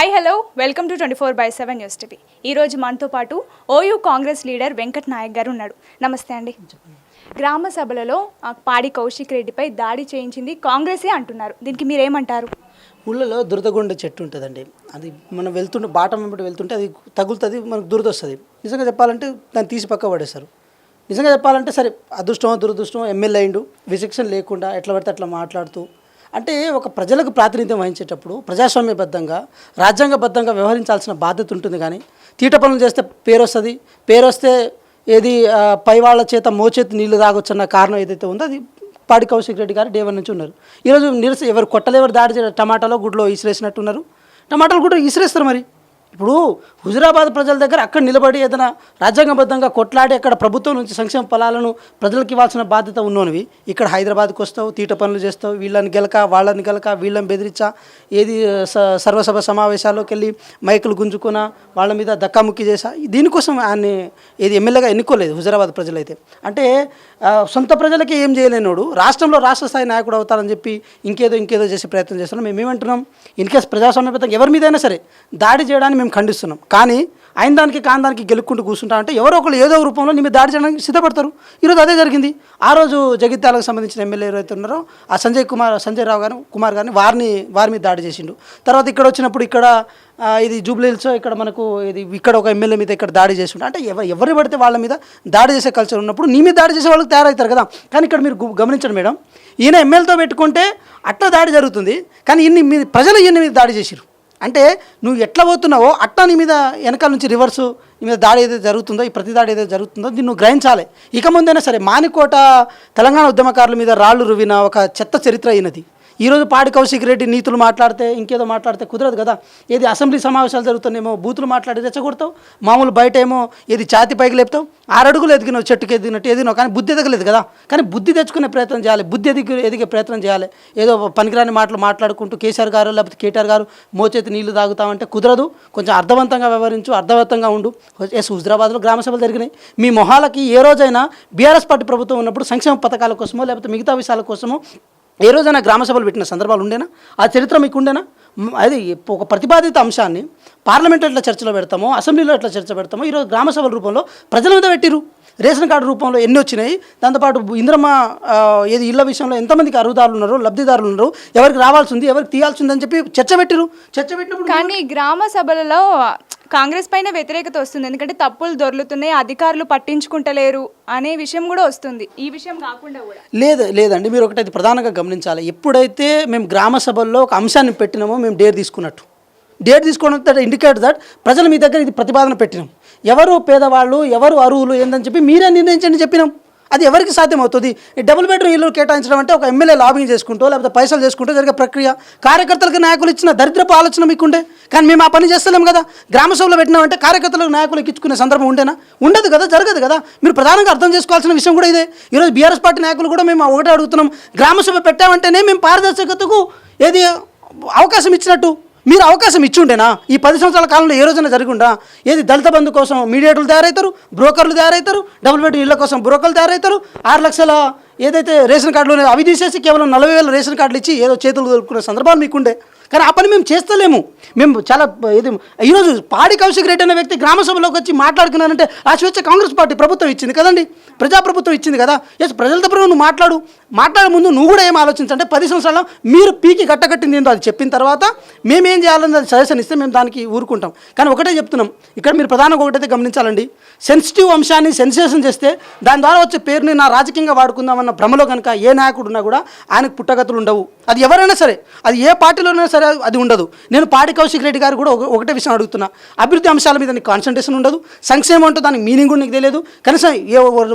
Hi hello welcome to 24/7 news TV. ఈరోజు మనతో పాటు ఓయూ కాంగ్రెస్ లీడర్ వెంకట్ నాయక్ గారు ఉన్నాడు. నమస్తే అండి. గ్రామ సభలలో పాడి కౌశిక్ రెడ్డిపై దాడి చేయించింది కాంగ్రెసే అంటున్నారు. దీనికి మీరేమంటారు? ఊళ్ళలో దురదగొండ చెట్టు ఉంటుందండి. అది మనం వెళ్తుంటే బాట వెంబడి వెళ్తుంటే అది తగులుతుంది, మనకు దురద వస్తుంది. నిజంగా చెప్పాలంటే దాన్ని తీసి పక్క పడేస్తారు. నిజంగా చెప్పాలంటే సరే అదృష్టమో దురదృష్టమో ఎమ్మెల్యే అయిండు, విచక్షణ లేకుండా ఎట్లా పడితే అట్లా మాట్లాడుతూ, అంటే ఒక ప్రజలకు ప్రాతినిధ్యం వహించేటప్పుడు ప్రజాస్వామ్యబద్ధంగా రాజ్యాంగబద్ధంగా వ్యవహరించాల్సిన బాధ్యత ఉంటుంది. కానీ తీట పనులు చేస్తే పేరు వస్తుంది, పేరు వస్తే ఏది పై వాళ్ళ చేత మోచేతి నీళ్లు తాగొచ్చన్న కారణం ఏదైతే ఉందో అది పాడి కౌశిక్ రెడ్డి గారు డే 1 నుంచి ఉన్నారు. ఈరోజు ఎవరు కొట్టలు ఎవరు దాడి చేయడం, టమాటాలో గుడ్లో ఇసిరేసినట్టున్నారు. టమాటాలు కూడా ఇసిరేస్తారు. మరి ఇప్పుడు హుజురాబాద్ ప్రజల దగ్గర అక్కడ నిలబడి ఏదైనా రాజ్యాంగబద్ధంగా కొట్లాడి అక్కడ ప్రభుత్వం నుంచి సంక్షేమ ఫలాలను ప్రజలకు ఇవ్వాల్సిన బాధ్యత ఉన్నోనివి ఇక్కడ హైదరాబాద్కి వస్తావు, తీట పనులు చేస్తావు, వీళ్ళని గెలక వాళ్ళని గెలక వీళ్ళని బెదిరించా, ఏది సర్వసభ సమావేశాల్లోకి వెళ్ళి మైకులు గుంజుకున్న వాళ్ళ మీద దక్కాముక్కి చేసా. దీనికోసం ఆయన్ని ఏది ఎమ్మెల్యేగా ఎన్నుకోలేదు హుజురాబాద్ ప్రజలైతే. అంటే సొంత ప్రజలకి ఏం చేయలేనోడు రాష్ట్రంలో రాష్ట్ర స్థాయి నాయకుడు అవుతారని చెప్పి ఇంకేదో చేసే ప్రయత్నం చేస్తున్నాం. మేము ఏమంటున్నాం, ఇన్కేస్ ప్రజాస్వామ్యబద్ధంగా ఎవరి మీదైనా సరే దాడి చేయడానికి మేము ఖండిస్తున్నాం. కానీ ఆయన దానికి కాని దానికి గెలుక్కుంటూ కూర్చుంటా అంటే ఎవరో ఒకళ్ళు ఏదో రూపంలో నీ మీద దాడి చేయడానికి సిద్ధపడతారు. ఈరోజు అదే జరిగింది. ఆ రోజు జగిత్యాలకు సంబంధించిన ఎమ్మెల్యే ఎవరైతే ఉన్నారో ఆ సంజయ్ రావు కుమార్ గారిని వారి మీద దాడి చేసిండు. తర్వాత ఇక్కడ వచ్చినప్పుడు ఇక్కడ ఇది జూబ్లీహిల్స్ ఇక్కడ మనకు ఇక్కడ ఒక ఎమ్మెల్యే మీద ఇక్కడ దాడి చేసిండు. అంటే ఎవరు పడితే వాళ్ళ మీద దాడి చేసే కల్చర్ ఉన్నప్పుడు నీ మీద దాడి చేసే వాళ్ళకి తయారవుతారు కదా. కానీ ఇక్కడ మీరు గమనించండి మేడం, ఈయన ఎమ్మెల్యేతో పెట్టుకుంటే అట్లా దాడి జరుగుతుంది. కానీ ప్రజలు ఈయన మీద దాడి చేసిరు. అంటే నువ్వు ఎట్లా పోతున్నావో అట్లా నీ మీద వెనకాల నుంచి రివర్సు నీ మీద దాడి ఏదైతే జరుగుతుందో, ఈ ప్రతి దాడి ఏదైతే జరుగుతుందో దీన్ని నువ్వు గ్రహించాలి. ఇక ముందైనా సరే మానికోట తెలంగాణ ఉద్యమకారుల మీద రాళ్ళు రువిన ఒక చెత్త చరిత్ర అయినది. ఈరోజు పాడి కౌశిక్ రెడ్డి నీతులు మాట్లాడితే ఇంకేదో మాట్లాడితే కుదరదు కదా. ఏది అసెంబ్లీ సమావేశాలు జరుగుతున్నాయేమో బూతులు మాట్లాడి రెచ్చగొడతావు, మామూలు బయట ఏమో ఏది ఛాతి పైకి లేపుతావు, 6 అడుగులు ఎదిగినావు, చెట్టుకి ఎదిగినట్టు ఎదిగినావు. కానీ బుద్ధి ఎదగలేదు కదా. కానీ బుద్ధి తెచ్చుకునే ప్రయత్నం చేయాలి, బుద్ధి ఎదిగే ప్రయత్నం చేయాలి. ఏదో పనికిరాని మాటలు మాట్లాడుకుంటూ కేసీఆర్ గారు లేకపోతే కేటీఆర్ గారు మోచేతి నీళ్లు తాగుతామంటే కుదరదు. కొంచెం అర్థవంతంగా వ్యవహరించు, అర్థవంతంగా ఉండు. హుజురాబాద్లో గ్రామ సభలు జరిగినాయి. మీ మొహాలకి ఏ రోజైనా బీఆర్ఎస్ పార్టీ ప్రభుత్వం ఉన్నప్పుడు సంక్షేమ పథకాల కోసమో లేకపోతే మిగతా విషయాల కోసమో ఏ రోజైనా గ్రామ సభలు పెట్టిన సందర్భాలు ఉండేనా? ఆ చరిత్ర మీకు ఉండేనా? అది ఒక ప్రతిపాదిత అంశాన్ని పార్లమెంట్లో ఎట్లా చర్చలో పెడతామో, అసెంబ్లీలో ఎట్లా చర్చ పెడతామో ఈరోజు గ్రామ సభల రూపంలో ప్రజల మీద పెట్టిరు. రేషన్ కార్డు రూపంలో ఎన్ని వచ్చినాయి, దాంతోపాటు ఇంద్రమ్మ ఇళ్ల విషయంలో ఎంతమందికి అర్హుదారులు ఉన్నారు, లబ్ధిదారులు ఉన్నారు, ఎవరికి రావాల్సి ఉంది, ఎవరికి తీయాల్సి ఉంది అని చెప్పి చర్చ పెట్టినప్పుడు కానీ గ్రామ సభలలో కాంగ్రెస్ పైన వ్యతిరేకత వస్తుంది. ఎందుకంటే తప్పులు దొర్లుతున్నాయి, అధికారులు పట్టించుకుంటలేరు అనే విషయం కూడా వస్తుంది. ఈ విషయం కాకుండా కూడా లేదండి, మీరు ఒకటి ప్రధానంగా గమనించాలి. ఎప్పుడైతే మేము గ్రామ సభల్లో ఒక అంశాన్ని పెట్టినామో మేము డేర్ తీసుకోవడం ఇండికేట్ దట్ ప్రజలు మీ దగ్గర ఇది ప్రతిపాదన పెట్టినాం, ఎవరు పేదవాళ్ళు ఎవరు అర్హులు ఏందని చెప్పి మీరే నిర్ణయించండి చెప్పినాం. అది ఎవరికి సాధ్యమవుతుంది? ఈ డబుల్ బెడ్రూమ్ ఇల్లు కేటాయించడం అంటే ఒక ఎమ్మెల్యే లాబింగ్ చేసుకుంటూ లేకపోతే పైసలు చేసుకుంటూ జరిగే ప్రక్రియ. కార్యకర్తలకు నాయకులు ఇచ్చిన దరిద్రపు ఆలోచన మీకుండే, కానీ మేము ఆ పని చేస్తలేం కదా. గ్రామ సభలో పెట్టినామంటే కార్యకర్తలకు నాయకులకు ఇచ్చుకునే సందర్భం ఉండేనా? ఉండదు కదా, జరగదు కదా. మీరు ప్రధానంగా అర్థం చేసుకోవాల్సిన విషయం కూడా ఇదే. ఈరోజు బీఆర్ఎస్ పార్టీ నాయకులు కూడా మేము ఒకటే అడుగుతున్నాం, గ్రామ సభ పెట్టామంటేనే మేము పారదర్శకతకు ఏది అవకాశం ఇచ్చినట్టు. మీరు అవకాశం ఇచ్చుండేనా? ఈ 10 సంవత్సరాల కాలంలో ఏ రోజైనా జరగకుండా ఏది దళిత బంధు కోసం మీడియేటర్లు తయారవుతారు, బ్రోకర్లు తయారవుతారు, డబుల్ బెడ్రూమ్ ఇళ్ల కోసం బ్రోకర్లు తయారవుతారు, 6 లక్షల ఏదైతే రేషన్ కార్డులు అవి తీసేసి కేవలం 40,000 రేషన్ కార్డులు ఇచ్చి ఏదో చేతులు దొరుకునే సందర్భాలు మీకుండే. కానీ ఆ పని మేము చేస్తలేము. మేము చాలా ఈరోజు పాడి కౌశిక్ రెడ్డి అనే వ్యక్తి గ్రామ సభలోకి వచ్చి మాట్లాడుకున్నారంటే ఆ స్వేచ్ఛ కాంగ్రెస్ పార్టీ ప్రభుత్వం ఇచ్చింది కదండి, ప్రజాప్రభుత్వం ఇచ్చింది కదా. ప్రజల తరపున నువ్వు మాట్లాడే ముందు నువ్వు కూడా ఏం ఆలోచించంటే 10 సంవత్సరాల్లో మీరు పీకి గట్టగట్టింది ఏందో అది చెప్పిన తర్వాత మేమేం చేయాలని అది సజెషన్ ఇస్తే మేము దానికి ఊరుకుంటాం. కానీ ఒకటే చెప్తున్నాం, ఇక్కడ మీరు ప్రధానంగా ఒకటైతే గమనించాలండి, సెన్సిటివ్ అంశాన్ని సెన్సేషన్ చేస్తే దాని ద్వారా వచ్చే పేరుని నా రాజకీయంగా వాడుకుందామన్న భ్రమలో కనుక ఏ నాయకుడు ఉన్నా కూడా ఆయనకు పుట్టగతులు ఉండవు. అది ఎవరైనా సరే, అది ఏ పార్టీలోనైనా సరే అది ఉండదు. నేను పాడి కౌశిక్ రెడ్డి గారు కూడా ఒకటే విషయం అడుగుతున్నా, అభివృద్ధి అంశాల మీద నీకు కాన్సన్ట్రేషన్ ఉండదు, సంక్షేమం అంటూ దానికి మీనింగ్ కూడా నీకు తెలియదు, కనీసం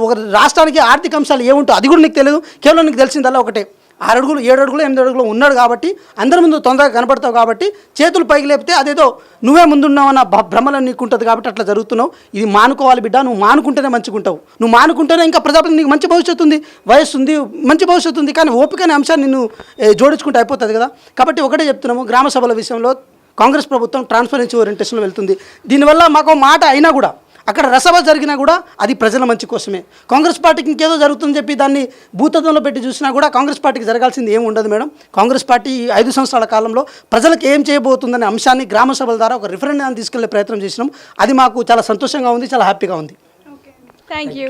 ఒక రాష్ట్రానికి ఆర్థిక అంశాలు ఏముంటో అది కూడా నీకు తెలియదు. కేవలం నీకు తెలిసిందల్లా ఒకటే, 6 అడుగులు 7 అడుగులు 8 అడుగులు ఉన్నాడు కాబట్టి అందరి ముందు తొందరగా కనపడతావు కాబట్టి చేతులు పైకి లేపితే అదేదో నువ్వే ముందున్నావన్న భ్రమలో నీకు ఉంటుంది కాబట్టి అట్లా జరుగుతున్నావు. ఇది మానుకోవాలి బిడ్డ, నువ్వు మానుకుంటేనే మంచిగుంటావు, నువ్వు మానుకుంటేనే ఇంకా ప్రజాప్రతినిధి నీకు మంచి భవిష్యత్తు ఉంది, వయస్సు ఉంది, మంచి భవిష్యత్తు ఉంది. కానీ ఓపిక అనే అంశాన్ని నిన్ను జోడించుకుంటే అయిపోతుంది కదా. కాబట్టి ఒకటే చెప్తున్నాము, గ్రామ సభల విషయంలో కాంగ్రెస్ ప్రభుత్వం ట్రాన్స్పరెన్సీ ఓరియంటేషన్లో వెళ్తుంది. దీనివల్ల మాకు మాట అయినా కూడా అక్కడ రసభ జరిగినా కూడా అది ప్రజల మంచి కోసమే. కాంగ్రెస్ పార్టీకి ఇంకేదో జరుగుతుందని చెప్పి దాన్ని భూతత్వంలో పెట్టి చూసినా కూడా కాంగ్రెస్ పార్టీకి జరగాల్సింది ఏమి ఉండదు మేడం. కాంగ్రెస్ పార్టీ ఈ 5 సంవత్సరాల కాలంలో ప్రజలకు ఏం చేయబోతుందనే అంశాన్ని గ్రామ సభల ద్వారా ఒక రిఫరెండాన్ని తీసుకెళ్లే ప్రయత్నం చేసినాం. అది మాకు చాలా సంతోషంగా ఉంది, చాలా హ్యాపీగా ఉంది. Thank you.